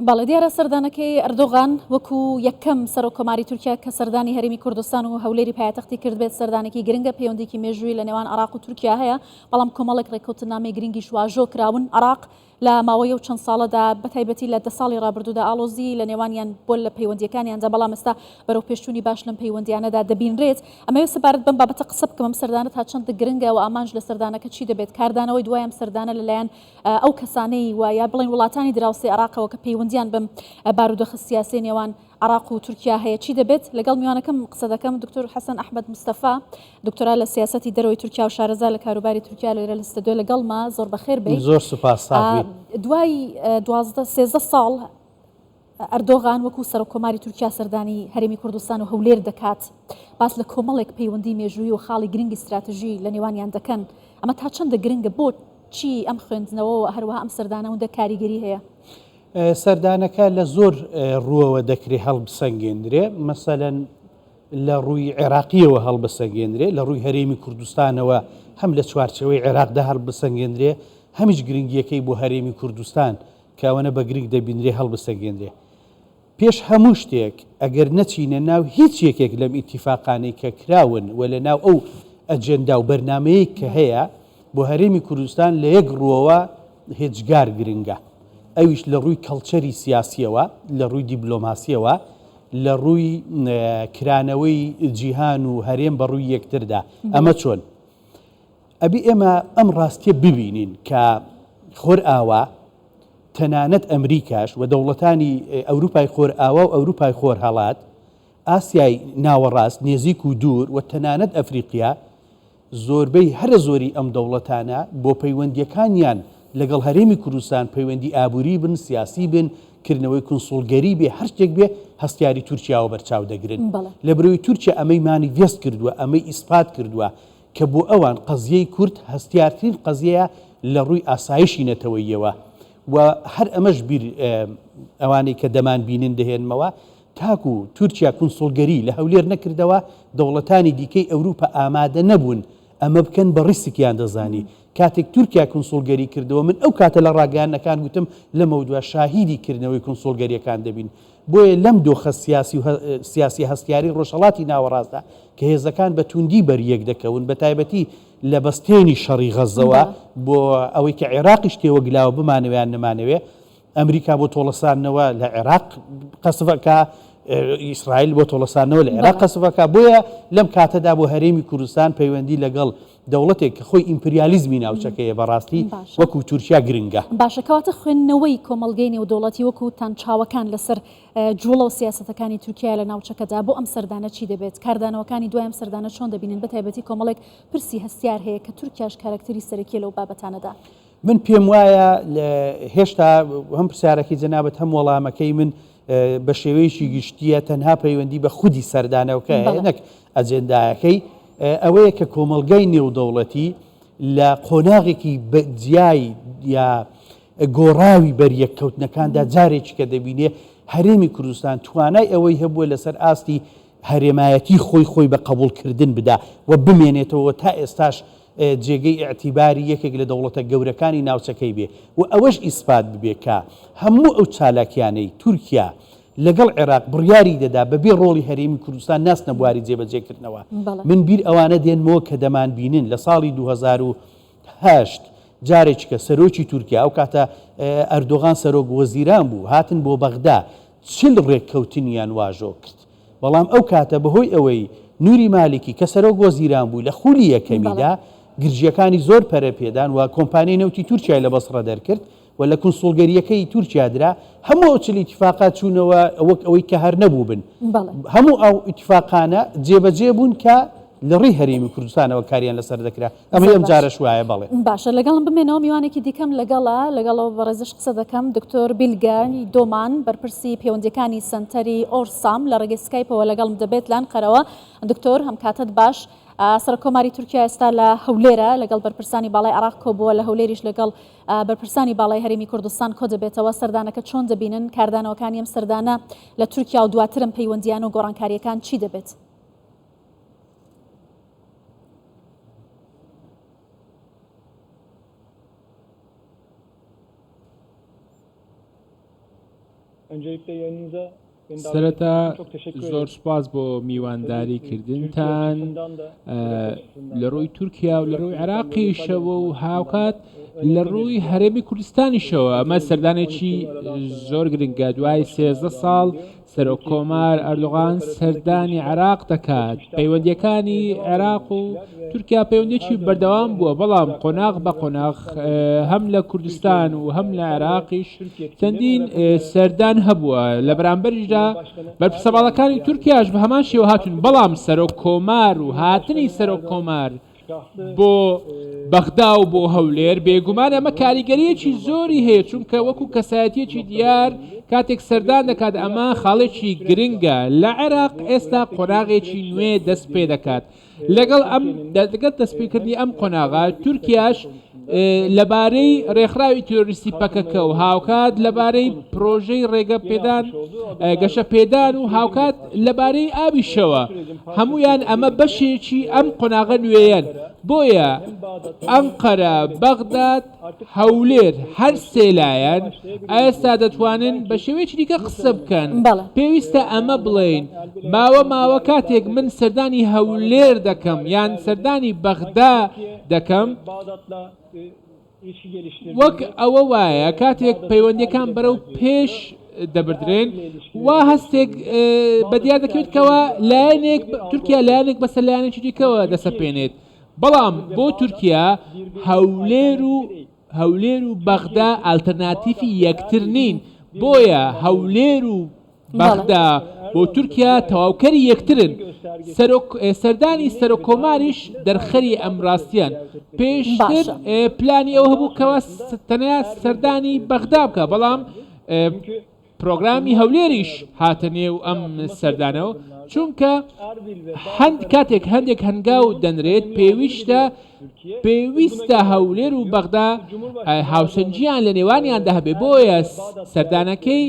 باڵێ دیارە سەردانەکەی ئەردۆغان وەکو یەکەم سەرۆکۆماری تورکیا کە سەردانی هەرێمی کوردستان و هەولێری پایتەختی کرد بێت سەردانێکی گرنگە پەیوەندێکی مێژووی لە نێوان عێراق و تورکیا هەیە بەڵام کۆمەڵێک ڕێککەوتنامەی گرنگی شواژۆ کراون عێراق لە ماوەیە و چەند ساڵەدا بەتایبەتی لە 10 ساڵی ڕابردوودا ئالۆزی لە نێوانیان بۆ لە پەیوەندیەکانیاندا بەڵام ئێستا بەرەو پێشچوونی باش لەم پەیوەندیانەدا دەبینرێت ئەمە سەبارەت بەم بابەتە قسە بکەم ئەم سەردانە تا چەند گرنگە و ئامانج لە سەردانەکە چی دەبێت کاردانەوەی دوای ئەم سەردانە لەلایەن ئەو کەسانەی وایە بڵێن وڵاتانی دراوسێ عێراقەوە کە پەیوەندیان بم بارودۆخە سیاسی نێوان عێراق و تورکیا هەیە چی دەبێت لەگەڵ میوانەکەم قسە دەکەم دکتۆر حەسەن ئەحمەد مستەفا دکتۆرا لە سیاسەتی دەرەوەی تورکیا و شارەزا لە کاروباری تورکیا لێرە لە ستەدیۆ لەگەڵما زۆر بەخێر بێت زۆر سوپاس دوای 13 ساڵ ئەردۆغان وەکو سەرۆکۆماری تورکیا سەردانی هەرێمی کوردستان و هەولێر دەکات باس لە کۆمەڵێک پەیوەندی مێژووی و خاڵی گرنگی استراتژی لە نێوانیان دەکەن ئەمە تا چەندە گرنگە بۆ چی ئەم خوێندنەوە و هەروەها ئەم سەردانەوەندە کاریگەری هەیە سەردانەکە لە زۆر ڕووەوە دەکرێ هەڵبسەنگێنرێ مەسەلەن لە ڕووی عێراقیەوە هەڵبسەنگێنرێ لە ڕووی هەرێمی کوردستانەوە هەم لە چوارچەوەی عێراقدا هەڵبسەنگێنرێ هەمیش گرنگیەکەی بۆ هەرێمی کوردستان کاوەنە بە گرنگ دەبینرێ هەڵبسەنگێنرێ پێش هەموو شتێک ئەگەر نەچینە ناو هیچ یەکێک لەم ئیتیفاقانەی کە کراون و لە ناو ئەو ئەجەندا و بەرنامەیە کە هەیە بۆ هەرێمی کوردستان لە یەک ڕووەوە هێچگار گرنگە ئەویش لە ڕووی کەڵچەری سیاسیەوە لە ڕووی دیبلۆماسیەوە لە ڕووی کرانەوەی جیهان و هەرێم بە ڕووی یەکتردا ئەمە چۆن ئەبی ئێمە ئەم ڕاستیە ببینین کە خۆر ئاوا تەنانەت ئەمریکاش و دەوڵەتانی ئەوروپای خۆر ئاوا و ئەوروپای خۆر هەڵات ئاسیای ناوەڕاست نێزیک و دوور و تەنانەت ئەفریقیا زۆربەی هەرە زۆری ئەم دەوڵەتانە بۆ پەیوەندیەکانیان لەگەڵ هەرێمی کوردستان پەیوەندی ئابووری بن سیاسی بن کردنەوەی کنسوڵگەری بێ هەر شتێک بێ هەستیاری تورکیاوە بەرچاو دەگرن لە بەرەوەی تورکیا ئەمەی مانی وێست کردووە ئەمەی ئیسپات کردووە کە بۆ ئەوان قەزیەی کورد هەستیارترین قەزیەیە لە ڕووی ئاسایشی نەتەوەییەوە و هەر ئەمەش بیر ئەوانەی کە دەمان بینن دەهێنمەوە تاکو تورکیا کنسوڵگەری لە هەولێر نەکردەوە دەوڵەتانی دیکەی ئەوروپا ئامادە نەبوون ئەمە بکەن بە ڕیسکیان دەزانی کاتێک تورکیا کنسوڵگەری کردەوە من ئەو کاتە لە ڕاگەیانەکان گوتم لەمە دووە شاهیدی کردنەوەی کنسوڵگەریەکان دەبین بۆیە لەم دۆخە سیاسی هەستیاری ڕۆژهەڵاتی ناوەڕاستدا کە هێزەکان بە توندی بەریەک دەکەون بە تایبەتی لە بەستێنی شەڕی غەزەوە بۆ ئەوەی کە عێراقیش تێوە گلاوە بمانەوەیان نەمانەوێ ئەمریکا بۆ تۆڵەسانەوە لە عێراق قەسفەکە ئیسرائیل بۆ تۆڵەسانەوە لە عێراق قەسفەکە بۆیە لەم کاتەدا بۆ هەرێمی کوردستان پەیوەندی لەگەڵ دەوڵەتێک کە خۆی ئیمپریالیزمی ناوچەکەیە بەڕاستی وەکو تورکیا گرنگە باشەکەواتە خوێندنەوەی کۆمەڵگەی نێودەوڵەتی وەکو تانچاوەکان لەسەر جوڵە و سیاسەتەکانی تورکیا لە ناوچەکەدا بۆ ئەم سەردانە چی دەبێت کاردانەوەکانی دوای ئەم سەردانە چۆن دەبینن بەتایبەتی کۆمەڵێک پرسی هەستیار هەیە کە تورکیاش کارکتەری سەرەکی لەو بابەتانەدا من پێم وایە هێشتا هەم پرسیارەکەی جەنابەت هەم وەڵامەکەی من بە شێوەیەکی گشتیە تەنها پەیوەندی بە خودی سەردانەوەکە نەک ئەجێندایەکەی ئەوەیە کە کۆمەلگای نێودەوڵەتی لە قۆناغێکی جیای یا گۆڕاوی بەریەککەوتنەکاندا جارێکی کە دەبینێ هەرێمی کوردستان توانای ئەوەی هەبووە لەسەر ئاستی هەرێمایەتی خۆی بە قبولکردن بدا و بمێنێتەوە تا ئێستاش جێگەی ئەعتیباری یەکێک لە دەوڵەتە گەورەکانی ناوچەکەی بێ و ئەوەش ئیسپات ببێ کە هەموو ئەو چالاکیانەی تورکیا لەگەڵ عێراق بڕیاری دەدا بەبێ ڕۆڵی هەرێمی کوردستان ناستنە بواری جێبەجێکردنەوە من بیر ئەوانە دێنمەوە کە دەمان بینن لە ساڵی 2008 جارێک کە سەرۆکی تورکیا ئەو کاتە ئەردۆغان سەرۆک وەزیران بوو هاتن بۆ بەغدا چل ڕێککەوتنیان واژۆ کرد بەڵام ئەو کاتە بەهۆی ئەوەی نوری مالکی کە سەرۆک وەزیران بوو لە خولی یەکەمیدا گرژیەکانی زۆر پەرە پێدان و کۆمپانیای نەوتی تورکیای لە بەسڕە دەرکرد و لە کنسوڵگەریەکەی تورکیادرا هەموو ئەو چل ئیتیفاقات چوونەوە وەک ئەوەی کە هەر نەبوو بن هەموو ئەو ئیتیفاقانە جێبەجێ بوون کە لە ڕێی هەرێمی کوردستانەوە کاریان لەسەر دەکرا ئەمە ئەم جارەش وایە بەڵێ باشە لەگەڵم بمێنەوە میوانێکی دیکەم لەگەڵەوە بەڕێزش قسە دەکەم دکتۆر بیلگانی دۆمان بەرپرسی پەیوەندیەکانی سنتەری ئۆرسام لە ڕێگەی سکایپەوە لەگەڵم دەبێت لان قەرەوە دکتۆر هەم کاتت باش سەرۆکۆماری تورکیا ئێستا لە هەولێرە لەگەڵ بەرپرسانی باڵای عێراق کۆبووە لە هەولێریش لەگەڵ بەرپرسانی باڵای هەرێمی کوردستان کۆ دەبێتەوە سەردانەکە چۆن دەبینن کاردانەوەکانی ئەم سەردانە لە تورکیا و دواترم پەیوەندیان و گۆڕانکاریەکان چی دەبێت سەرەتا زۆر سوپاس بۆ میوانداری کردنتان لە ڕووی تورکیا و لە ڕووی عێراقیشەوە و هاوکات لە ڕووی هەرێمی کوردستانیشەوە ئەمە سەردانێکی زۆر گرنگە دوای 13 ساڵ سەرۆکۆمار ئەردۆغان سەردانی عێراق دەکات پەیوەندیەکانی عێراق و تورکیا پەیوەندێکی بەردەوام بووە بەڵام قۆناغ بە قۆناغ هەم لە کوردستان و هەم لە عێراقیش چەندین سەردان هەبووە لە بەرامبەرشدا بەرپرسەباڵەکانی تورکیاش بە هەمان شێوە هاتوون بەڵام سەرۆکۆمار و هاتنی سەرۆکۆمار بۆ بەغدا و بۆ هەولێر بێگومان ئەمە کاریگەریەکی زۆری هەیە چونکە وەکو کەسایەتیەکی دیار کاتێک سەردان دەکات ئەمە خاڵێکی گرنگە لە عێراق ئێستا قۆناغێکی نوێ دەست پێ دەکات لەگەڵ ئەم دەستپێکردنی ئەم قۆناغا تورکیاش لەبارەی ڕێکخراوی تۆریستی پەکەکە و هاوکات لەبارەی پرۆژەی ڕێگە پێدان گەشە پێدان و هاوکات لەبارەی ئاویشەوە هەمویان ئەمە بەشێکی ئەم قۆناغە نوێیان بۆیە ئەنقەرە بەغداد هەولێر هەر سێلایەن ئێستا دەتوانن بە شێوەیەکی دیکە قسە بکەن پێویستە ئەمە بڵێین ماوە کاتێک من سەردانی هەولێر دەکەم یان سەردانی بەغدا دەکەم وەک ئەوە وایە کاتێک پەیوەندیەکان بەرەو پێش دەبدرێن وا هەستێک بە دیار دەکەوێتکەوە لایەنێک تورکیا لایەنێک بەسەر لایەنێکی دیکەوە دەسەپێنێت بەڵام بۆ تورکیا هەولێر و بەغدا ئالتەرناتیفی یەکتر نین بۆیە هەولێر و بەغدا بۆ تورکیا تەواوکەری یەکترن سەردانی سەرۆکۆماریش دەرخەری ئەم ڕاستیان پێشتر پلانی ئەوە هەبوو کەوە تەنیا سەردانی بەغدا بکە بەڵام پرۆگرامی هەولێریش هاتە نێو ئەم سەردانەوە چونکە کاتێک هەندێک هەنگاو دەنرێت پێویستە هەولێر و بەغدا هاوسەنجیان لە نێوانیاندا هەبێ بۆیە سەردانەکەی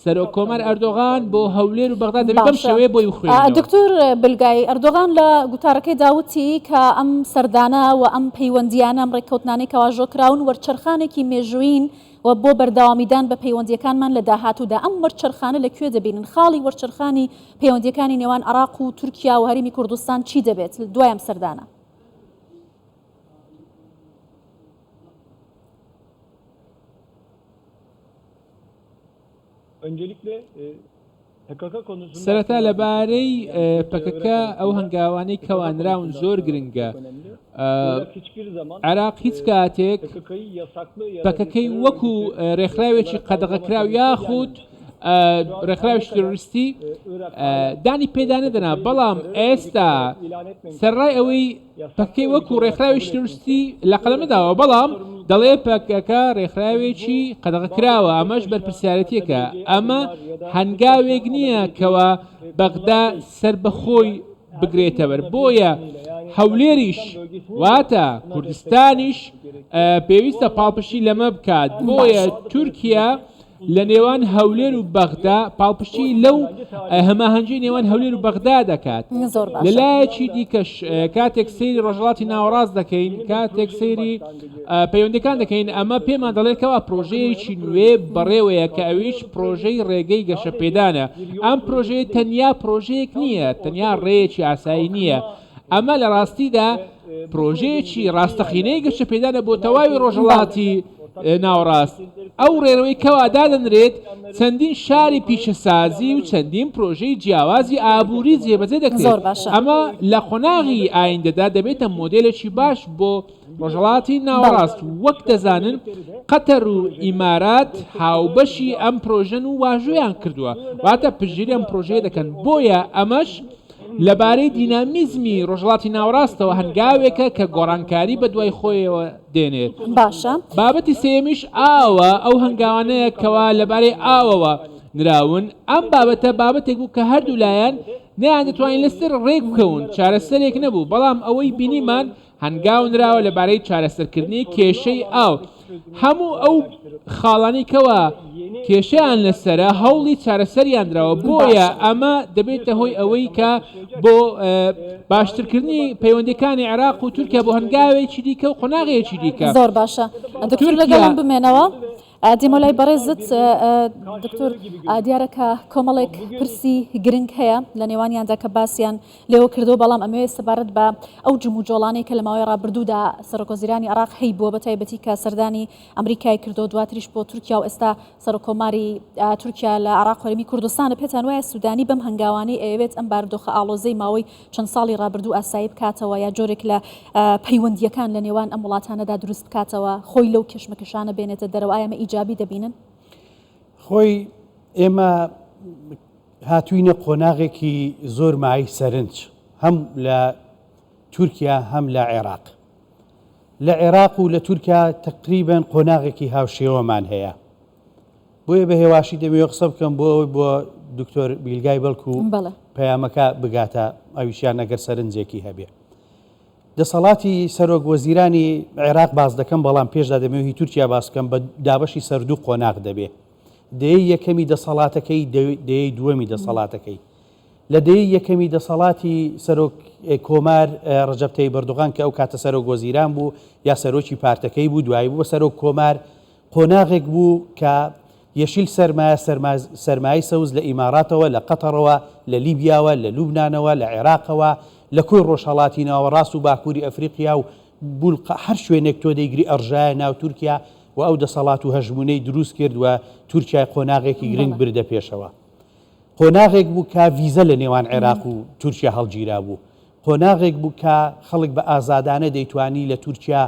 سەرۆکۆمار ئەردۆغان بۆ هەولێر و بەغدا دەبێت بەم شێوەیە بۆی بخوێنەوە. دکتۆر بلگای ئەردۆغان لە گوتارەکەی داوتی کە ئەم سەردانە و ئەم پەیوەندیانە ئەم ڕێککەوتنانەی کەواژۆکراون وەرچەرخانێکی مێژووین و بۆ بەردەوامیدان بە پەیوەندیەکانمان لە داهاتوودا ئەم وەرچەرخانە لەکوێ دەبینن خاڵی وەرچەرخانی پەیوەندیەکانی نێوان عێراق و تورکیا و هەرێمی کوردستان چی دەبێت دوای ئەم سەردانە؟ سەرەتا لەبارەی پەکەکە ئەو هەنگاوانەی کەوانراون زۆر گرنگە عێراق هیچ کاتێک پەکەکەی وەکو ڕێکخراوێکی قەدەغەکراو یاخود ڕێکخراوێکی تۆریستی دانی پێدا نەدەنا بەڵام ئێستا سەرڕای ئەوەی پەکەی وەکو ڕێکخراوێکی تۆریستی لە قەلەمەداوە بەڵام دەڵێ پەکەکە ڕێکخراوێکی قەدەغەکراوە ئەمەش بەرپرسیارەتیەکە ئەمە هەنگاوێک نییە کەوە بەغدا سەر بەخۆی بگرێتەوە بۆیە هەولێریش واتە کوردستانیش پێویستە پاڵپشتی لەمە بکات بۆیە تورکیا لە نێوان هەولێر و بەغدا پاڵپشتی لەو هەماهەنگی نێوان هەولێر و بەغدا دەکات لەلایەکی دیکەش کاتێک سەیری ڕۆژهەڵاتی ناوەڕاست دەکەین کاتێک سەیری پەیوەندیەکان دەکەین ئەمە پێمان دەڵێتەوە پرۆژەیەکی نوێ بەڕێوەیە کە ئەویش پرۆژەی ڕێگەی گەشەپێدانە ئەم پرۆژەیە تەنیا پرۆژەیەک نییە تەنیا ڕێیەکی ئاسایی نییە ئەمە لە ڕاستیدا پرۆژەیەکی ڕاستەخینەی گەشەپێدانە بۆ تەواوی ڕۆژهەڵاتی ناوەڕاست ئەو ڕێڕەوەی کەوا دادەنرێت چەندین شاری پیشەسازی و چەندین پرۆژەی جیاوازی ئابووری جێبەجێ دەکرێت ئەمە لە قۆناغی ئایندەدا دەبێتە مۆدێلێکی باش بۆ ڕۆژهەڵاتی ناوەڕاست وەک دەزانن قەتەر و ئیمارات هاوبەشی ئەم پرۆژەن و واژۆیان کردووە واتە پشتگیری ئەم پرۆژەیە دەکەن بۆیە ئەمەش لەبارەی دینامیزمی ڕۆژهەڵاتی ناوەڕاستەوە هەنگاوێکە کە گۆڕانکاری بە دوای خۆیەوە دێنێت باشە بابەتی سێمیش ئاوە ئەو هەنگاوانەیە کەوا لەبارەی ئاوەوە نراون ئەم بابەتە بابەتێک بوو کە هەردوو لایەن نەیان دەتوانین لەسەر ڕێک بکەون چارەسەرێک نەبوو بەڵام ئەوەی بینیمان هەنگاو نراوە لەبارەی چارەسەرکردنی کێشەی ئاو هەموو ئەو خاڵانی کەوە کێشەیان لەسرە هەوڵی چارەسەریان درراوە بۆیە ئەمە دەبێتە هۆی ئەوەی کە بۆ باشترکردنی پەیوەندیەکانی عێراق و تورکیا بۆ هەنگاوێکی دیکە و قۆناغێکی دیکە زۆر باشە دکتۆر لەگەڵم بمێنەوە دیمەلای بەڕێزت دکتۆر دیارەکە کۆمەڵێک پرسی گرنگ هەیە لە نێوانیاندا کە باسییان لێوە کردو بەڵام ئەمەوێ سەبارەت بە ئەو جموجۆڵانەی کە لە ماوەی ڕابردوودا سەرۆکۆزیرانی عێراق هەی بووە بە تایبەتی کە سەردانی ئەمریکای کردو دواتریش بۆ تورکیا و ئێستا سەرۆکۆماری تورکیا لە عێراق هەرێمی کوردستانە پێتان وایە سوودانی بەم هەنگاوانەی ئەوێت ئەم بارودۆخە ئاڵۆزەی ماوەی چەند ساڵی ڕابردوو ئاسایی بکاتەوە یا جۆرێک لە پەیوەندیەکان لە نێوان ئەم وڵاتانەدا دروست بکاتەوە خۆی لەو کێشمەکەشانە بێنێتە دەرەوە ئەمە ئیجابی دەبینن خۆی ئێمە هاتووینە قۆناغێکی زۆر مای سەرنج هەم لە تورکیا هەم لە عێراق لە عێراق و لە تورکیا تقریبان قۆناغێکی هاوشێوەمان هەیە بۆیە بە هێواشی دەمەوێت قسە بکەم بۆ ئەوەی بۆ دکتۆر بیلگای بەڵکو پەیامەکە بگاتە ئەویشیان ئەگەر سەرنجێکی هەبێ دەسەڵاتی سەرۆک وەزیرانی عێراق باز دەکەم بەڵام پێشدا دەمەوێت تورکیا باس بکەم بە دابەشی سەردوو قۆناغ دەبێ دەیە یەکەمی دەسەڵاتەکەی دەیە دووەمی دەسەڵاتەکەی لە دەیە یەکەمی دەسەڵاتی سەرۆک کۆمار ڕەجەب تەیب ئەردۆغان کە ئەو کاتە سەرۆک وەزیران بوو یا سەرۆکی پارتەکەی بوو دوایی بوو بە سەرۆک کۆمار قۆناغێک بوو کە یەشیل سەرمایە سەوز لە ئیماراتەوە لە قەتەرەوە لە لیبیاوە لە لوبنانەوە لە عێراقەوە لە کوی ڕۆژهەڵاتی ناوەڕاست و باکووری ئەفریقیا و هەر شوێنێک تۆ دەیگری ئەڕژایە ناو تورکیا و ئەو دەسەڵات و هەژمونەی دروست کرد و تورکیای قۆناغێکی گرنگ بردە پێشەوە قۆناغێک بوو کە ڤیزە لە نێوان عێراق و تورکیا هەڵگیرا بوو قۆناغێک بوو کە خەڵک بە ئازادانە دەیتوانی لە تورکیا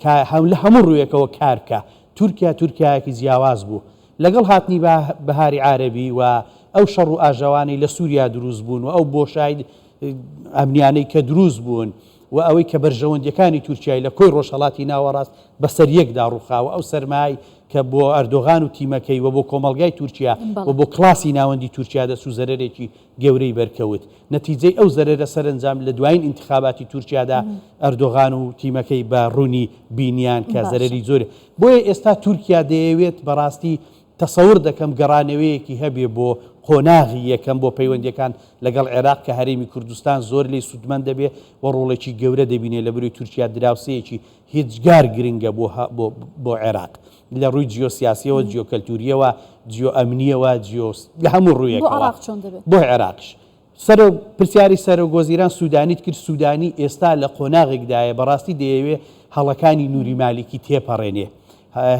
کە لە هەموو ڕوویەکەوە کارکە تورکیایەکی جیاواز بوو لەگەڵ هاتنی بەهاری عارەبی و ئەو شەڕ و ئاژەوانەی لە سووریا دروست بوون و ئەو بۆشای ئەمنیانەی کە دروست بوون و ئەوەی کە بەرژەوەندەکانی تورکیای لە کۆی ڕۆژهەڵاتی ناوەڕاست بەسەر یەکدا ڕووخاوە ئەو سەرمای کە بۆ ئەردۆغان و تیمەکەی و بۆ کۆمەلگای تورکیا و بۆ کلاسی ناوەندی تورکیا دەسوو زەرەرێکی گەورەی بەرکەوت نەتیجەی ئەو زەرەرە سەرنجام لە دوایین انتخاباتی تورکیادا ئەردۆغان و تیمەکەی بە ڕوونی بینیان کە زەرەری زۆر بۆیە ئێستا تورکیا دەیەوێت بەڕاستی تەسەور دەکەم گەڕانەوەیەکی هەبێ بۆ قۆناغی یەکەم بۆ پەیوەندیەکان لەگەڵ عێراق کە هەرێمی کوردستان زۆر لێی سوودمەند دەبێ و ڕۆڵێکی گەورە دەبینێ لە بەروی تورکیا دراوسەیەکی هیچگار گرنگە بۆ عێراق لە ڕووی جیۆسیاسیەوە جیۆکەلتوریەوە جیۆئەمنیەوە لە هەموو ڕوویەکەوە بۆ عێراقش پرسیاری سەرۆکوەزیران سوودانیت کرد سوودانی ئێستا لە قۆناغێکدایە بەڕاستی دەیەوێ هەڵەکانی نووری مالیکی تێپەڕێنێ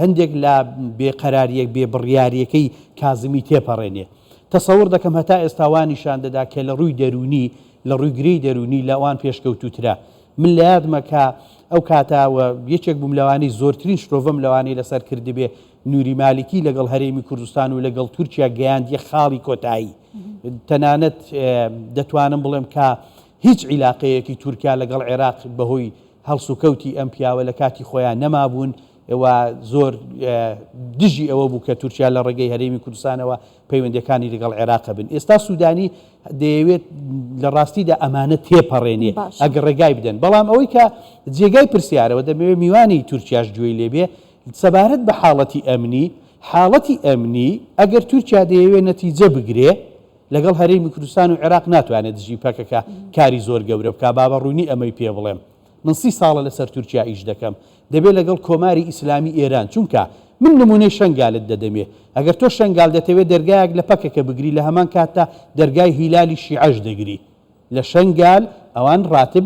هەندێک لە بێقەراریەک بێبڕیاریەکەی کازمی تێپەڕێنێ تەسەور دەکەم هەتا ئێستاوانیشان دەدا کە لە ڕووی دەرونی لە ڕووی گرەی دەرونی لەوان پێشکەوتوترە من لە یادمە کە ئەو کاتاوە یەکێک بووم لەوانەی زۆرترین شتۆڤم لەوانەی لەسەر کردبێ نووری مالیکی لەگەڵ هەرێمی کوردستان و لەگەڵ تورکیا گەیاندیە خاڵی کۆتایی تەنانەت دەتوانم بڵێم کە هیچ عیلاقەیەکی تورکیا لەگەڵ عێراق بەهۆی هەڵسوکەوتی ئەم پیاوە لە کاتی خۆیان نەمابوون زۆر دژی ئەوە بوو کە تورکیا لە ڕێگەی هەرێمی کوردستانەوە پەیوەندەکانی لەگەڵ عێراق بن ئێستا سوودانی دەیەوێت لە ڕاستیدا ئەمانە تێپەڕێنێ ئەگەر ڕێگای بدەن بەڵام ئەوەی کە جێگای پرسیارەوە دەمەوێت میوانی تورکیاش گوێی لێبێ سەبارەت بە حاڵەتی ئەمنی ئەگەر تورکیا دەیەوێت نەتیجە بگرێ لەگەڵ هەرێمی کوردستان و عێراق ناتوانێت دژی پەکەکە کاری زۆر گەورە بکە بابەڕوونی ئەمەی پێ بڵێم من 30 ساڵە لەسەر تورکیا ئیش دەکەم دەبێت لەگەڵ کۆماری ئیسلامی ئێران چونکە من نمونەی شنگالت دەدەمێ ئەگەر تۆ شنگال دەتەوێت دەرگایەک لە پەکەکە بگری لە هەمان کاتتا دەرگای هیلالی شیعەش دەگری لە شنگال ئەوان ڕاتب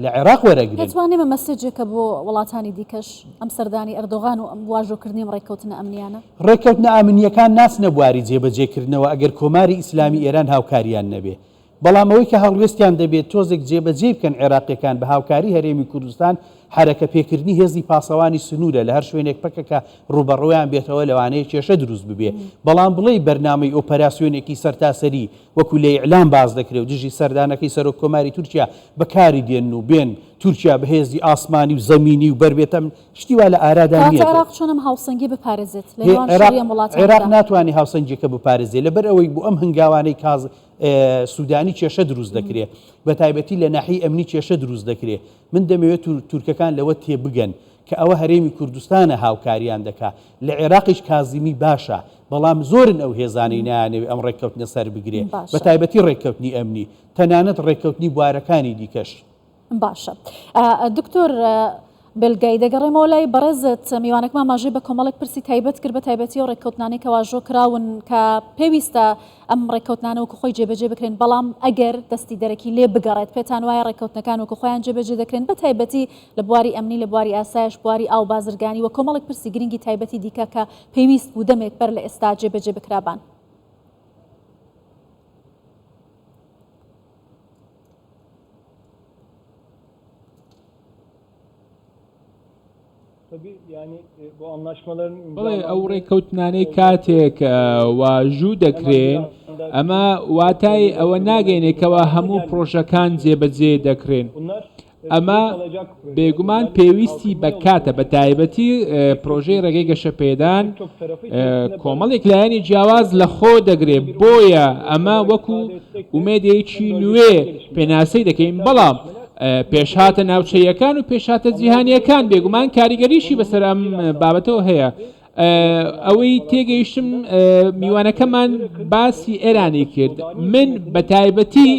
لە عێراق وەرەگرن دەتوانێمە مەسێجێکە بۆ وڵاتانی دیکەش ئەم سەردانی ئەردۆغان و واژۆکردنی ڕێککەوتنە ئەمنیانە ڕێککەوتنە ئامنیەکان ناچنە بواری جێبەجێکردنەوە ئەگەر کۆماری ئیسلامی ئێران هاوکاریان نەبێ بەڵام ئەوەی کە هەڵوێستیان دەبێت تۆزێک جێبەجێ بکەن عێراقیەکان بە هاوکاری هەرێمی کوردستان حرەکە پێکردنی هێزی پاسەوانی سنوورە لە هەر شوێنێک پەکەکە ڕوبەڕۆیان بێتەوە لەوانەیە کێشە دروست ببێ بەڵام بڵێ بەرنامەی ئۆپەراسیۆنێکی سەرتاسەری وەکو لە ئیعلام باز دەکرێت و دژی سەردانەکەی سەرۆک کۆماری تورکیا بەکاری دێن و بێن تورکیا بە هێزی ئاسمانی و زەمینی و بربێتەم شتی وا لە ئارادا نییە عێراق چۆنم هاوسەنگی بپارێزێت عێراق ناتوانانی هاوسەنگیەکە بپارێزێت لەبەر ئەوەی بۆ ئەم هەنگاوانەی سوودانی کێشە دروست دەکرێت بە تایبەتی لە ناحی ئەمنی کێشە دروست دەکرێت من دەمەوێت تورکەکان لەوە تێبگەن کە ئەوە هەرێمی کوردستانە هاوکاریان دەکات لە عێراقیش کازمی باشە بەڵام زۆرن ئەو هێزانەی نایانەوێت ئەم ڕێککەوتنە سەر بگرێ بە تایبەتی ڕێککەوتنی ئەمنی تەنانەت ڕێککەوتنی بوارەکانی دیکەش باشە دکتۆر بلگای دەگەڕێمەوە لای بەڕێزت میوانێکمان ماژەی بە کۆمەڵێک پرسی تایبەت کرد بە تایبەتی و ڕێککەوتنانەی کە واژۆ کراون کە پێویستە ئەم ڕێککەوتنانە وەکو خۆی جێبەجێ بکرێن بەڵام ئەگەر دەستی دەرەکی لێ بگەڕێت پێتان وایە ڕێککەوتنەکان وەکو خۆیان جێبەجێ دەکرێن بە تایبەتی لە بواری ئەمنی لە بواری ئاسایش بواری ئاو بازرگانی و کۆمەڵێک پرسی گرنگی تایبەتی دیکە کە پێویست بوو دەمێک بەر لە ئێستا جێبەجێ بکرابان. بڵێ ئەو ڕێککەوتنانەی کاتێک واژوو دەکرێن ئەمە واتای ئەوە ناگەینێکەوە هەموو پرۆژەکان جێبەجێ دەکرێن. ئەمە بێگومان پێویستی بە کاتە بە تایبەتی پرۆژەی ڕێگەی گەشەپێدان کۆمەڵێک لایەنی جیاواز لە خۆ دەگرێت بۆیە ئەمە وەکو ومێدێکی نوێ پێناسەی دەکەین بەڵام پێشهاتە ناوچەیەکان و پێشهاتە جیهانیەکان بێگومان کاریگەریشی بەسەر ئەم بابەتەوە هەیە. ئەوەی تێگەیشتم میوانەکەمان باسی ئێرانی کرد من بە تایبەتی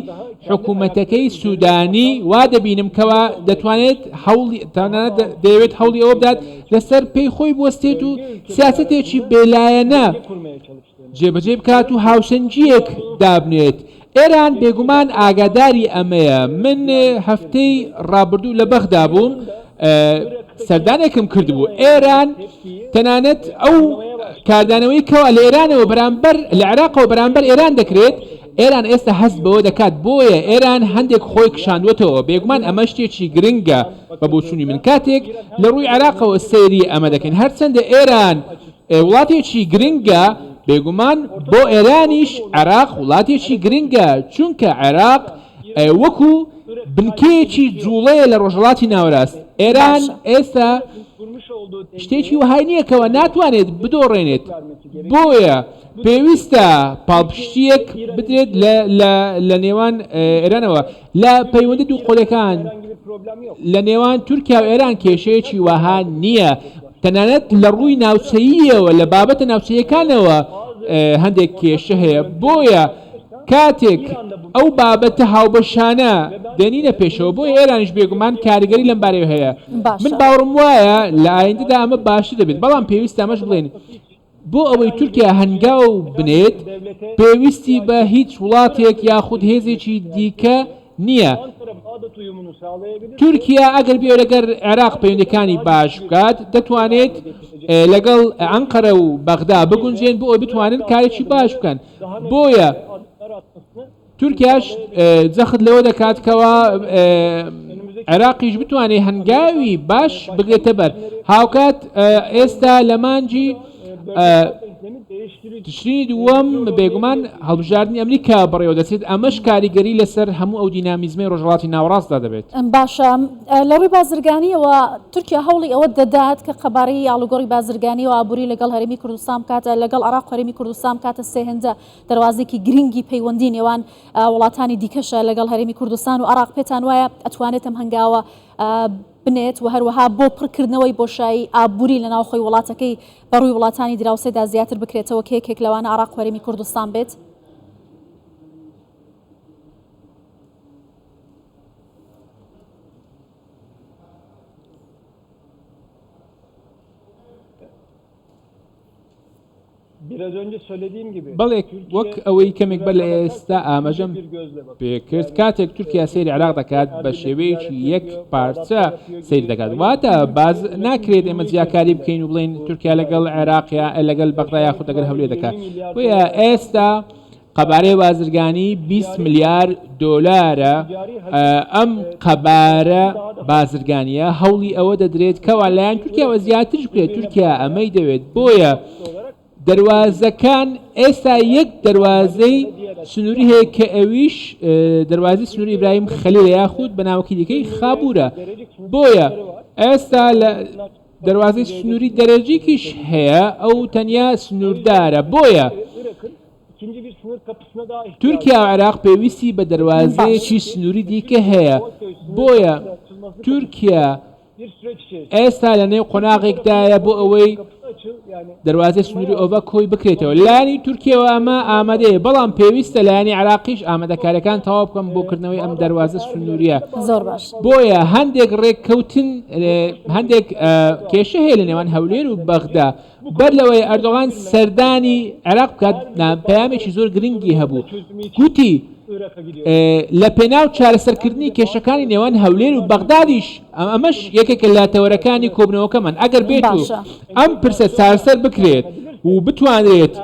حکوومەتەکەی سوودانی وا دەبینم کەوا دەتوانێت دەیەوێت هەوڵی ئەوە بدات لەسەر پێی خۆی بوەستێت و سیاسەتێکی بێلایەنە جێبەجێ بکات و هاوسەنجیەک دابنێت. ئێران بێگومان ئاگاداری ئەمەیە. من هەفتەی ڕابردوو لە بەغدا بووم سەردانێکم کردبوو ئێران تەنانەت ئەو کاردانەوەی کەوا لە ئێرانەوە بەرامبەر لە عێراقەوە بەرامبەر ئێران دەکرێت ئێران ئێستا هەست بەوە دەکات بۆیە ئێران هەندێک خۆی کشاندوێتەوە بێگومان ئەمە شتێکی گرنگە بە بۆچوونی من کاتێک لە ڕووی عێراقەوە سەیری ئەمە دەکەین هەرچەندە ئێران وڵاتێکی گرنگە بێگومان بۆ ئێرانیش عێراق وڵاتێکی گرنگە چونکە عێراق وەکو بنکەیەکی جوڵەیە لە ڕۆژهەڵاتی ناوەراست. ئێران ئێستا شتێکی وهای نییەکەوە ناتوانێت بدۆڕێنێت بۆیە پێویستە پاڵپشتیەک بدرێت لە نێوان ئێرانەوە لە پەیوەندی دوو قۆڵەکان لە نێوان تورکیا و ئێران کێشەیەکی وها نییە تەنانەت لە ڕووی ناوچەییەوە لە بابەتە ناوچەیەکانەوە هەندێک کێشە هەیە بۆیە کاتێک ئەو بابەتە هاوبەشانە دێنینە پێشەوە بۆی ئێرانیش بێگومان کاریگەری لەم بارەوە هەیە من باوەڕم وایە لە ئایندەدا ئەمە باشی دەبێت بەڵام پێویستە ئەمەش بڵێن بۆ ئەوەی تورکیا هەنگاو بنێت پێویستی بە هیچ وڵاتێک یاخود هێزێکی دیکە نییە. تورکیا ئەگەر بێ لەگەر عێراق پەیوەندەکانی باش بکات دەتوانێت لەگەڵ ئەنقەرە و بەغدا بگونجێن بۆ ئەوە بتوانن کارێکی باش بکەن بۆیە تورکیاش جەخت لەوە دەکاتکەوە عێراقیش بتوانێت هەنگاوی باش بگرێتە بەر هاوکات ئێستا لە مانجی تشرینی دووەم بێگومان هەڵبژاردننی ئەمریکا بەڕێوە دەچێت ئەمەش کاریگەری لەسەر هەموو ئەو دینامیزمی ڕۆژهەڵاتی ناوەڕاستدا دەبێت. باشە لە ڕووی بازرگانیەوە تورکیا هەوڵی ئەوە دەدات کە قەبارەی ئاڵوگۆڕی بازرگانی و ئابووری لەگەڵ هەرێمی کوردستان کاتە لەگەڵ عێراق و هەرێمی کوردستان کاتە سێهێندە دەواازێکی گرنگی پەیوەندی نێوان وڵاتانی دیکەشە لەگەڵ هەرێمی کوردستان و عێراق پێتان وایە ئەتوانێت ئەم هەنگاوە بنێت و هەروەها بۆ پڕکردنەوەی بۆشایی ئابووری لە ناوخۆی وڵاتەکەی بەڕووی وڵاتانی دراوسێدا زیاتر بکرێتەوە کێکێک لەوانە عێراق و هەرێمی کوردستان بێت. بەڵێ وەک ئەوەی کەمێک بەر لە ئێستا ئاماژەم پێکرد کاتێک تورکیا سەیری عێراق دەکات بە شێوەیەکی یەک پارچە سەیری دەکات واتە باز ناکرێت ئێمە جیاکاری بکەین و بڵین تورکیا لەگەڵ عێراقیا لەگەڵ بەغدا یاخود لەگەڵ هەولێر دەکات بۆیە ئێستا قەبارەی بازرگانی 20 ملیار دۆلارە ئەم قەبارە بازرگانیە هەوڵی ئەوە دەدرێت کەوا لایەن تورکیاوە زیاترش بکرێت تورکیا ئەمەی دەوێت بۆیە دەواازەکان ئێستا یەک دەواازەی سنووری هەیە کە ئەویش دەواازی سنووری ئیبراهیم خەلیل یاخود بە ناوەکی دیکەی خابوورە بۆیە ئێستا لە دەواازەی سنووری دەرەجێکیش هەیە ئەو تەنیا سنووردارە بۆیە تورکیا و عێراق پێویستی بە دەواازەیەکی سنووری دیکە هەیە بۆیە تورکیا ئێستا لە نێو قۆناغێکدایە بۆ ئەوەی دەواازە سنووری ئۆڤە کۆی بکرێتەوە لایانی تورکیەوە ئەمە ئامادەیە بەڵام پێویستە لایانی عراقیش ئامادەکاریەکان تەواو بکەم بۆکردنەوەی ئەم دەواازە سنووریە زۆر باش بۆیە هەندێک ڕێککەوتن هەندێک کێشە هەیە لە نێوان هەولێر و بەغدا بەر لەوەی ئەردۆغان سەردانی عێراق بکات پەیامێکی زۆر گرنگی هەبوو گوتی لە پێناو چارەسەرکردنی کێشەکانی نێوان هەولێر و بەغدادیش ئەمەش یەکێکە لە تەوەرەکانی کۆبنەوەکەمان ئەگەر بێت و ئەم پرسە چارەسەر بکرێت و بتوانرێت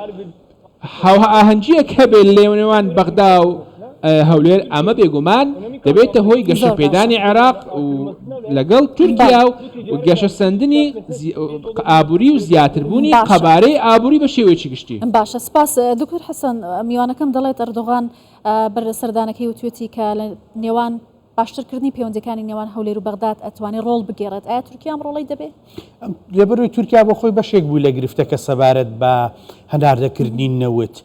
ئاهەنگیەک هەبێت لە نێوان بەغدا و هەولێر ئەمە بێگومان دەبێتە هۆی گەشە پێدانی عێراق و لەگەڵ تورکیا و گەشە سندنی ئابووری و زیاتربوونی قەبارەی ئابووری بە شێوەیەکی گشتی. باشە سپاس دکتۆر حەسەن میوانەکەم دەڵێت ئەردۆغان بەر سەردانەکەی وتوێتی کە لە نێوان باشترکردنی پەیوەندیەکانی نێوان هەولێر و بەغداد ئەتوانێت ڕۆڵ بگێڕێت ئایا تورکیا ئەم ڕۆڵی دەبێت؟ لەبەرەوەی تورکیا بۆ خۆی بەشێک بوو لە گرفتەکە سەبارەت بە هەناردەکردنی نەوت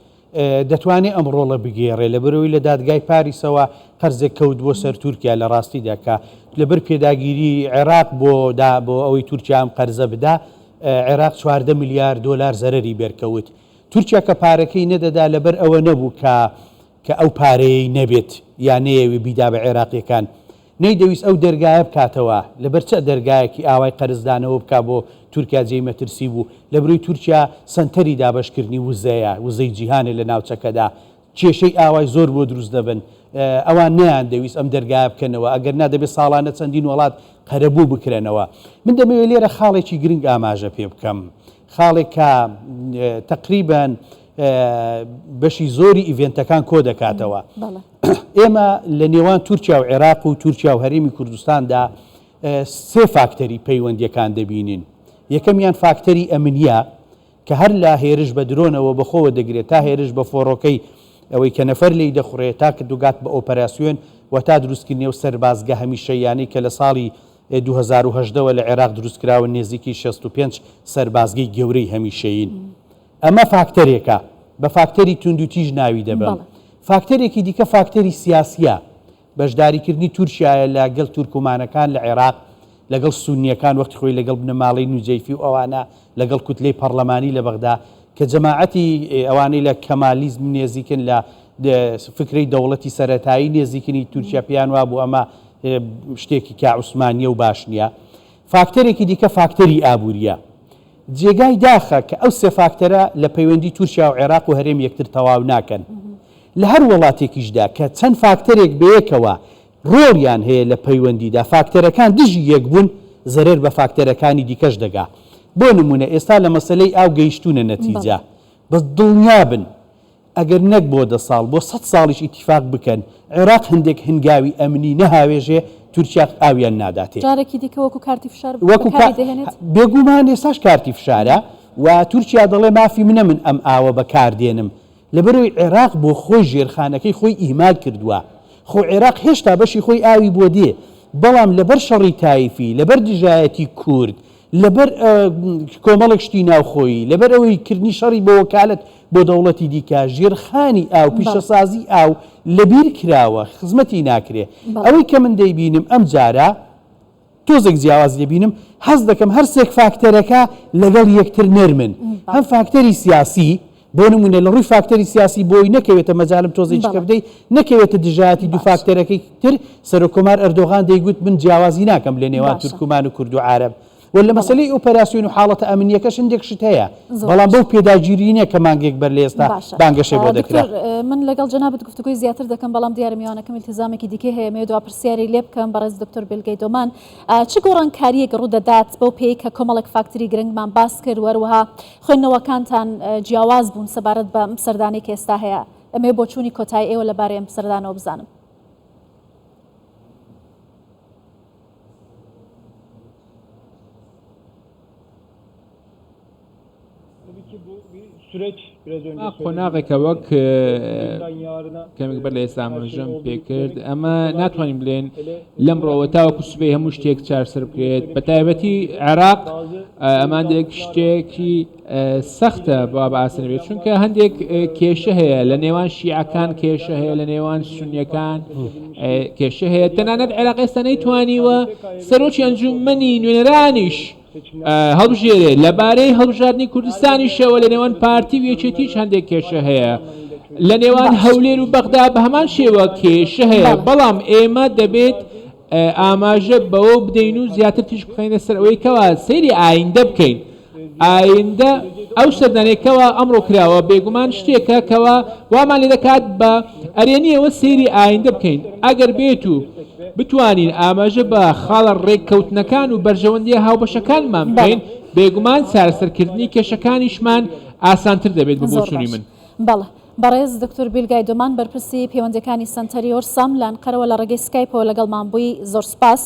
دەتوانێت ئەم ڕۆڵە بگێڕێ لەبەرەوەی لە دادگای پاریسەوە قەرزێک کەوت بۆ سەر تورکیا لە ڕاستیدا کە لەبەر پێداگیری عێراق بۆ ئەوەی تورکیا ئەم قەرزە بدا عێراق 14 میلیارد دۆلار زەرەری بێرکەوت تورکیا کە پارەکەی نەدەدا لەبەر ئەوە نەبوو کە ئەو پارەیەی نەبێت یان نەیەوێ بیدا بە عێراقیەکان نەیدەویست ئەو دەرگایە بکاتەوە لەبەر چە دەرگایەکی ئاوای قەرزدانەوە بک بۆ تورکیا جێی مەترسی بوو لەبروی تورکیا سنتەری دابشکردنی وزەیە وزەی جیهانێ لە ناوچەکەدا کێشەی ئاوای زۆر بۆ دروست دەبن ئەوان نیان دەویست ئەم دەرگایە بکەنەوە ئەگەر نادەبێت ساڵانە چەندین وڵات قەرەبوو بکرێنەوە من دەمەوێت لێرە خاڵێکی گرنگ ئاماژە پێ بکەم خاڵێک کە تقریبان بەشی زۆری ئیڤێنتەکان کۆ دەکاتەوە ئێمە لە نێوان تورکیا و عێراق و تورکیا و هەرێمی کوردستاندا سێ فاکتەری پەیوەندیەکان دەبینین یەکەمیان فاکتەری ئەمنیە کە هەر لا هێرش بە درۆنەوە بەخۆوە دەگرێت تا هێرش بە فۆڕۆکەی ئەوەی کە نەفەر لی دەخوڕێت تا کە دوگات بە ئۆپەراسیۆن و تا دروستکردنی و سەربازگە هەمیشەیانەی کە لە ساڵی 2010ەوە لە عێراق دروستکراوە نێزیکی 65 سەربازگەی گەورەی هەمیشەیین ئەمە فاکتەرێکە بە فاکتەری توندوتیژ ناوی دەبن فاکتەرێکی دیکە فاکتەری سیاسیە بەشداریکردنی تورکیایە لەگەڵ تورکمانەکان لە عێراق لەگەڵ سونیەکان وەختی خۆی لەگەڵ بنەماڵەی نوجەیفی و ئەوانە لەگەڵ کوتلەی پەرلەمانی لە بەغدا کە جەماعەتی ئەوانەی لە کەمالیزم نێزیکن لە فکرەی دەوڵەتی سەرەتایی نێزیکنی تورکیا پیان وا بوو ئەمە شتێکی کا عوسمانیە و باش نییە فاکتەرێکی دیکە فاکتەری ئابووریە جێگای داخە کە ئەو سێ فاکتەرە لە پەیوەندی تورکیا و عێراق و هەرێم یەکتر تەواو ناکەن لە هەر وڵاتێکیشدا کە چەند فاکتەرێک بەیەکەوە ڕۆڵیان هەیە لە پەیوەندیدا فاکتەرەکان دژی یەک بوون زەرەر بە فاکتەرەکانی دیکەش دەگا بۆ نمونە ئێستا لە مەسلەی ئاو گەیشتونە نەتیجە بەس دڵنیا بن ئەگەر نەک بۆ 10 ساڵ بۆ 100 ساڵیش ئیتیفاق بکەن عێراق هەندێک هەنگاوی ئەمنی نەهاوێژێ تورکیا ئاویان ناداتێ جارێکی دیکە وەکو کارتی فشار بێگومان ئێستاش کارتی فشارە و تورکیا دەڵێ مافی منە من ئەم ئاوە بەکاردێنم لەبەرەوەی عێراق بۆ خۆی ژێرخانەکەی خۆی ئیمال کردووە خۆ عێراق هێشتا بەشی خۆی ئاوی بۆ دێ بەڵام لەبەر شەڕی تایفی لەبەر دژایەتی کورد لەبەر کۆمەڵێک شتی ناوخۆیی لەبەر ئەوەی کردنی شەڕی بە وەکالەت بۆ دەوڵەتی دیکە ژێرخانی ئاو پیشەسازی ئاو لەبیر کراوە خزمەتی ناکرێ ئەوەی کە من دەیبینم ئەم جارە تۆزێک جیاواز دەبینم حەز دەکەم هەر سێک فاکتەرەکە لەگەڵ یەکتر نەرمن هەم فاکتەری سیاسی بۆ نمونە لە ڕووی فاکتەری سیاسی بۆی نەکەوێتە مەجالم تۆزێککە بدەیت نەکەوێتە دژایەتی دوو فاکتەرەکەی تر سەرۆکۆمار ئەردۆغان دەیگوت من جیاوازی ناکەم لە نێوان تورکمان و کورد و عارەب ولا مەسەلەی ئۆپەراسیۆن و حاڵەتە ئەمنیەکەش هەندێک شت هەیە بەڵام بەو پێداگیرینە کە مانگێک بەر لە ئێستا بانگەشە بۆ دەکرێت من لەگەڵ جەنابەت گفتوگوی زیاتر دەکەم بەڵام دیارە میوانەکەم التزامێکی دیکە هەیە مێ دوا پرسیاری لێ بکەم بەڕێز دکتۆر بێلگەی دۆمان چ گۆڕانکاریەک ڕوودەدات بەو پێی کە کۆمەڵێک فاکتری گرنگمان باس کرد وەروەها خوێندنەوەکانتان جیاواز بوون سەبارەت بە سەردانی کە ئێستا هەیە ئەمێ بۆ چوونی کۆتایی ئێوە لەبارەی ئەم سەردانەوە بزانم قۆناغێکە وەک کەمێک بەر لە ئێستامەژەم پێکرد ئەمە ناتوانین بڵێن لەم ڕۆوە تاوەکو سبەی هەموو شتێک چارسەر بکرێت بە تایبەتی عێراق ئەمانێک شتێکی سەختە بە ئاسان بێت چونکە هەندێک کێشە هەیە لە نێوان شیعەکان کێشە هەیە لە نێوان سونیەکان کێشە هەیە تەنانەت عێراق ئێستا نەیتوانیوە سەرۆکی ئەنجومەنی نوێنەرانیش هەڵبژێرێ لەبارەی هەڵبژاردننی کوردستانی شەوە لە نێوان پارتی و یەکێتیش هەندێک کێشە هەیە لە نێوان هەولێر و بەغدا بە هەمان شێوە کێشە هەیە بەڵام ئێمە دەبێت ئاماژە بەوە بدەین و زیاتر تیش بخەینە سەر ئەوەی کەوا سەیری ئایندە بکەین ئایندە ئەو سەردانێکەوە ئەمڕۆ کراوە بێگومان شتێکە کەوا وامان لێ دەکات بە ئەرێنیەوە سەیری ئایندە بکەین ئەگەر بێت و بتوانین ئاماژە بە خاڵە ڕێککەوتنەکان و بەرژەوەندی هاوبەشەکانمان بکەین بێگومان چارەسەرکردنی کێشەکانیشمان ئاسانتر دەبێت بە بۆچوونی من بەڵێ بەڕێز دکتۆر بیلگای دۆمان بەرپرسی پەیوەندەکانی سنتەری ئۆرسام لە ئەنقەرەوە لە ڕێگەی سکایپەوە لەگەڵمان بووی زۆر سپاس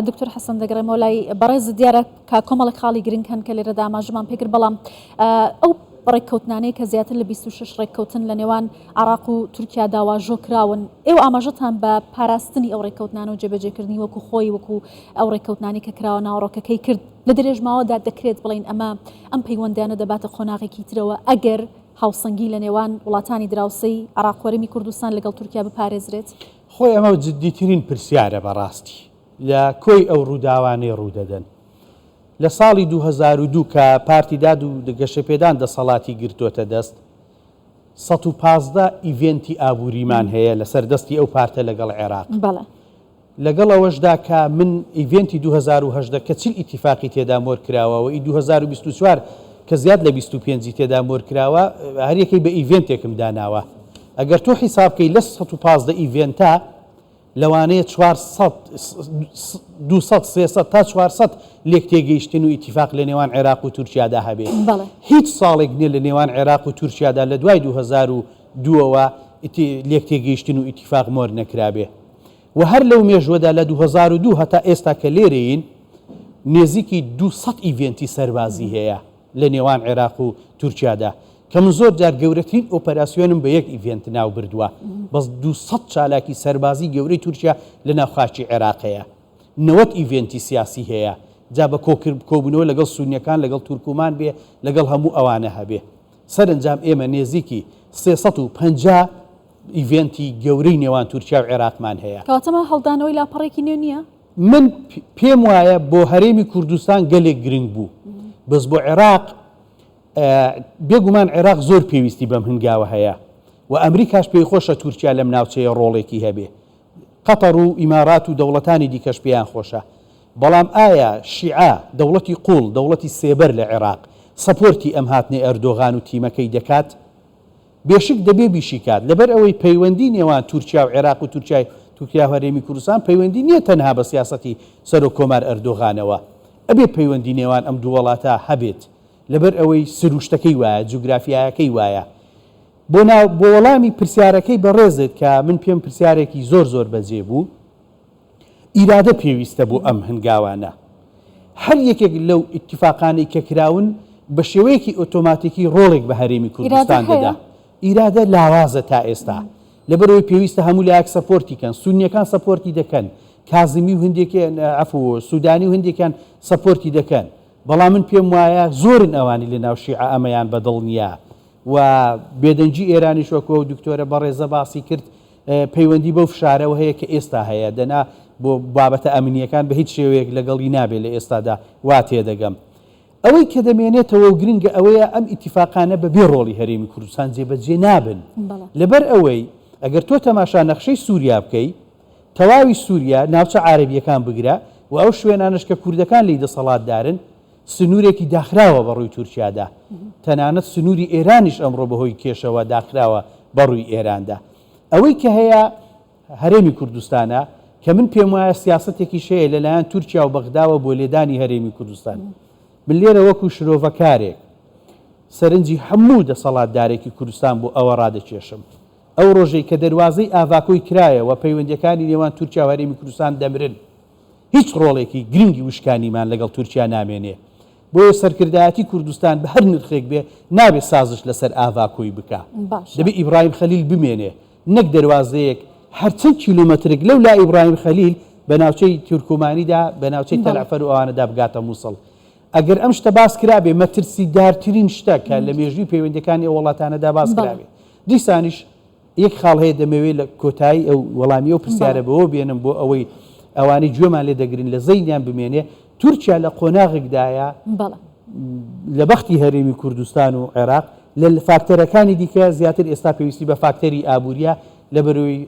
دکتۆر حەسەن دەگەڕێمەوە لای بەڕێز دیارە کا کۆمەڵێک خاڵی گرنگ هەن کە لێرەدا ئاماژەمان پێکرد بەڵام ئەو ڕێککەوتنانەیە کە زیاتر لە 26 ڕێککەوتن لە نێوان عراق و تورکیا داواژۆ کراون ئێوە ئاماژەتان بە پاراستنی ئەو ڕێککەوتنانە و جێبەجێکردنی وەکو خۆی وەکو ئەو ڕێککەوتنانی کە کراوە ناوەڕۆکەکەی کرد لە درێژماوەدا دەکرێت بڵین ئەم پەیوەندیانە دەباتە خۆناغێکی ترەوە ئەگەر هاوسەنگی لە نێوان وڵاتانی دراوسەی عراقوەرمی کوردستان لەگەڵ تورکیا بپارێزرێت خۆی ئەمە جددیترین پرسیارە بەڕاستی لە کۆی ئەو ڕووداوانەی ڕوودەدەن لە ساڵی 2002 کە پارتی داد و گەشەپێدان دەسەڵاتی گرتوۆتە دەست 115 ئیڤێنتی ئابووریمان هەیە لەسەر دەستی ئەو پارتە لەگەڵ عێراق لەگەڵ ئەوەشدا کە من ئیڤێنتی 2010 کە چیل ئیتیفاقی تێدا مۆر کراوە و 2024 کە زیاد لە 25 تێدا مۆر کراوە هەریەکەی بە ئیڤێنتێکم داناوە ئەگەر تۆ حیسابکەی لە 115 ئیڤێنتا لەوانەیە 200 تا 400 لێک تێگەیشتن و ئیتیفاق لە نێوان عێراق و تورکیادا هەبێت هیچ ساڵێک نییە لە نێوان عێراق و تورکیادا لە دوای 2002ەوە لێک تێگەیشتن و ئیتیفاق مۆر نەکرابێ و هەر لەو مێژوەدا لە 2002 هەتا ئێستا کە لێرەین نێزیکی 200 ئیڤێنتی سەربازی هەیە لە نێوان عێراق و تورکیادا کە من زۆر جار گەورەترین ئۆپەراسیۆنم بە یەک ئیڤێنت ناو بردووە بەس 200 چالاکی سەربازی گەورەی تورکیا لە ناوخاکی عێراقەیە 90 ئیڤێنتی سیاسی هەیە جا بە کۆبوونەوە لەگەڵ سونیەکان لەگەڵ تورکمان بێ لەگەڵ هەموو ئەوانە هەبێ سەرنجام ئێمە نێزیکی 350 ئیڤێنتی گەورەی نێوان تورکیا و عێراقمان هەیە کەواتەمە هەڵدانەوەی لاپەڕێکی نوێ نییە من پێم وایە بۆ هەرێمی کوردستان گەلێک گرنگ بوو بەس بۆ عێراق بێگومان عێراق زۆر پێویستی بەم هەنگاوە هەیە و ئەمریکاش پێی خۆشە تورکیا لەم ناوچەیە ڕۆڵێکی هەبێ قەتەر و ئیمارات و دەوڵەتانی دیکەش پێیان خۆشە بەڵام ئایا شیعە دەوڵەتی قوڵ دەوڵەتی سێبەر لە عێراق سەپۆرتی ئەم هاتنێ ئەردۆغان و تیمەکەی دەکات بێشک دەبێ بیشیکات لەبەر ئەوەی پەیوەندی نێوان تورکیا و عێراق و تورکیا و هەرێمی کوردستان پەیوەندی نییە تەنها بە سیاسەتی سەر و کۆمار ئەردۆغانەوە ئەبێ پەیوەندی نێوان ئەم دوو وڵاتە هەبێت لەبەر ئەوەی سروشتەکەی وایە جوگرافیایەکەی وایە بۆ وەڵامی پرسیارەکەی بەڕێزت کە من پێم پرسیارێکی زۆر بەجێ بوو ئیرادە پێویستە بۆ ئەم هەنگاوانە هەر یەکێک لەو ئیتیفاقانەی کە کراون بە شێوەیەکی ئۆتۆماتیکی ڕۆڵێک بە هەرێمی کوردستان دەدا ئیرادە لاوازە تا ئێستا لەبەرەوەی پێویستە هەموو لایەک سەپۆرتی کەن سونیەکان سەپۆرتی دەکەن کازمی و هەندێکیان عەفو سوودانی و هەندێکیان سەپۆرتی دەکەن بەڵام من پێم وایە زۆرن ئەوانی لە ناو شیعە ئەمەیان بەدڵ نییە و بێدەنجی ئێرانی شۆکۆ و دکتۆرە بەڕێزە باسی کرد پەیوەندی بەو فشارەوە هەیە کە ئێستا هەیە دەنا بۆ بابەتە ئەمنیەکان بە هیچ شێوەیەک لەگەڵی نابێت لە ئێستادا وا تێدەگەم ئەوەی کە دەمێنێتەوە و گرنگە ئەوەیە ئەم ئیتیفاقانە بە بێ ڕۆڵی هەرێمی کوردستان جێبەجێ نابن لەبەر ئەوەی ئەگەر تۆ تەماشا نەخشەی سووریا بکەی تەواوی سووریا ناوچە عارەبیەکان بگرە و ئەو شوێنانش کە کوردەکان لی دەسەڵاتدارن سنوورێکی داخراوە بە ڕووی تورکیادا تەنانەت سنووری ئێرانیش ئەمڕۆ بەهۆی کێشەوە داخراوە بە ڕووی ئێراندا ئەوەی کە هەیە هەرێمی کوردستانە کە من پێم وایە سیاسەتێکی شەیە لەلایەن تورکیا و بەغداوە بۆ لێدانی هەرێمی کوردستان من لێرە وەکو شرۆڤەکارێک سەرنجی هەموو دەسەڵاتدارێکی کوردستان بۆ ئەوە ڕادەکێشم ئەو ڕۆژەی کە دەواازەی ئاڤاکۆی کرایەوە پەیوەندیەکانی نێوان تورکیا و هەرێمی کوردستان دەمرن هیچ ڕۆڵێکی گرنگی وشکانیمان لەگەڵ تورکیا نامێنێ بۆیە سەرکردایەتی کوردستان بە هەر نرخێک بێ نابێت سازش لەسەر ئاڤاکۆی بکە دەبێت ئیبراهیم خەلیل بمێنێ نەک دەواازەیەک هەرچەند کیلومەترێک لەو لا ئیبراهیم خەلیل بە ناوچەی تورکمانیدا بە ناوچەی تەلعفەر و ئەوانەدا بگاتە مووسڵ ئەگەر ئەم شتە باس کرابێ مەترسی دارترین شتە کە لە مێژووی پەیوەندیەکانی ئەو وڵاتانەدا باس کرابێ دیسانیش یەک خاڵ هەیە دەمەوێت لە کۆتایی ئەو وەڵامی ئەو پرسیارە بەوە بێنم بۆ ئەوەی ئەوانەی گوێمان لێ دەگرن لە زەینیان بمێنێ تورکیا لە قۆناغێکدایە بەڵێ لە بەختی هەرێمی کوردستان و عێراق لە فاکتەرەکانی دیکە زیاتر ئێستا پێویستی بە فاکتەری ئابوووریە لە بەروی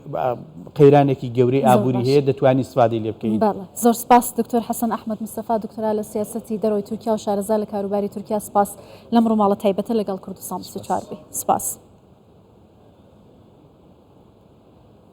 قەیرانێکی گەورەی ئابووری هەیە دەتوانانی استفادەی لێ بکەین. زۆر سپاس دکتۆر حەسەن ئەحمەد مستەفا دکتۆرا لە سیاسەتی دەرەوەی تورکیا و شارەزا لە کاروباری تورکیا سپاس لەم ڕۆماڵە تایبەتە لەگەڵ کوردستان 24 بێ سپاس.